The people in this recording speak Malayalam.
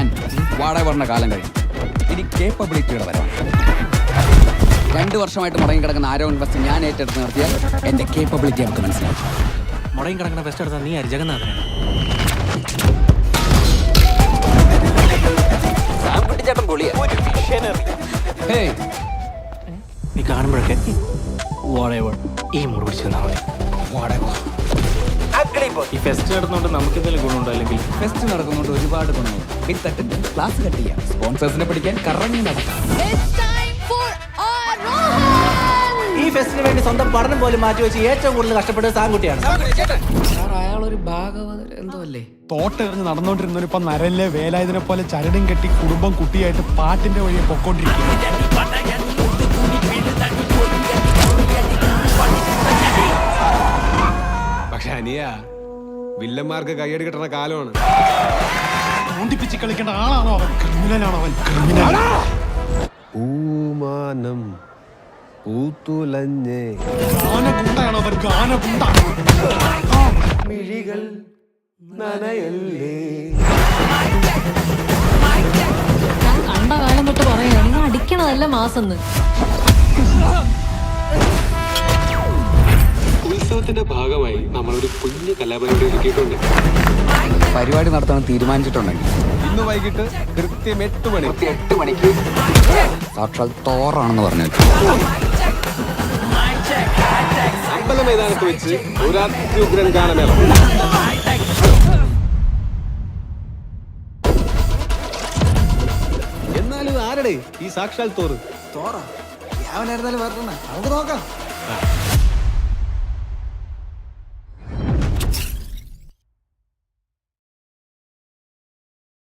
ഞാൻ വാടക പറഞ്ഞ കാലം കഴിഞ്ഞു. ഇനി കേപ്പബിലിറ്റിയുടെ വരവാണ്. 2 വർഷമായിട്ട് മുടങ്ങി കിടക്കുന്ന ആരോ ഇൻവെസ്റ്റ് ഞാൻ ഏറ്റെടുത്ത് നിർത്തിയാൽ എന്റെ കേപ്പബിലിറ്റി നമുക്ക് മനസ്സിലാവും. മുടങ്ങി കിടക്കുന്ന ഫെസ്റ്റ് എടുത്താൽ നീ ആര്? ജഗന്നാഥനാണ്. ചേട്ടൻ പൊളിയാ. നീ കാണുമ്പോഴൊക്കെ ഈ മുറി പിടിച്ചു തന്നാൽ മതി. ഈ ഫെസ്റ്റ് നടന്നുകൊണ്ട് നമുക്ക് എന്തെങ്കിലും ഗുണമുണ്ടോ? അല്ലെങ്കിൽ ഫെസ്റ്റ് നടക്കുന്നുണ്ട് ഒരുപാട് ഗുണങ്ങളുണ്ട്. വിത്തട്ടിന്റെ ക്ലാസ് കട്ട് ചെയ്യാം, സ്പോൺസേഴ്സിനെ പിടിക്കാൻ കറങ്ങി നടക്കാം. ഈ ഫെസ്റ്റിന് വേണ്ടി സ്വന്തം പഠനം പോലും മാറ്റിവെച്ച് ഏറ്റവും കൂടുതൽ കഷ്ടപ്പെട്ടത് സാൻകുട്ടിയാണ്. അയാളൊരു ഭാഗവത എന്തോ അല്ലേ? തോട്ടെറിഞ്ഞ് നടന്നുകൊണ്ടിരുന്നവർ ഇപ്പൊ നരലിലെ വേലായുധനെ പോലെ ചരടും കെട്ടി കുടുംബം കുട്ടിയായിട്ട് പാട്ടിന്റെ വഴിയെ പൊക്കോണ്ടിരിക്കും. പക്ഷെ അനിയ വില്ലന്മാർക്ക് കൈയടി കിട്ടുന്ന കാലമാണ്. തോണ്ടിപ്പിച്ച് കളിക്കേണ്ട ആളാണോ അവൻ? ക്രിമിനലാണോ അവൻ? ക്രിമിനൽ. പൂമാനം പൂത്തുലഞ്ഞേ ഗാനഗുണ്ടാണോ അവൻ? ഗാനഗുണ്ട. മിഴികൾ നനയല്ലേ. ഞാൻ കണ്ട കാലം തൊട്ട് പറയാ നിങ്ങൾ അടിക്കണതല്ല മാസെന്ന്. ഉത്സവത്തിന്റെ ഭാഗമായി നമ്മളൊരു കുഞ്ഞു കലാപരിപാടി ഒരുക്കിയിട്ടുണ്ട്. പരിപാടി നടത്താൻ തീരുമാനിച്ചിട്ടുണ്ടെങ്കിൽ ഇന്ന് വൈകിട്ട് കൃത്യം 8 മണിക്ക് സാക്ഷാൽ തോറാണെന്ന് പറഞ്ഞു. അമ്പല മൈതാനത്ത് വെച്ച് ഒരു അത്യുഗ്രൻ ഗാനമേള. എന്നാലും ആരുടെ ഈ സാക്ഷാൽ തോറ്? തോറ യാവനായിരുന്നാലും വരണം, നമുക്ക് നോക്കാം.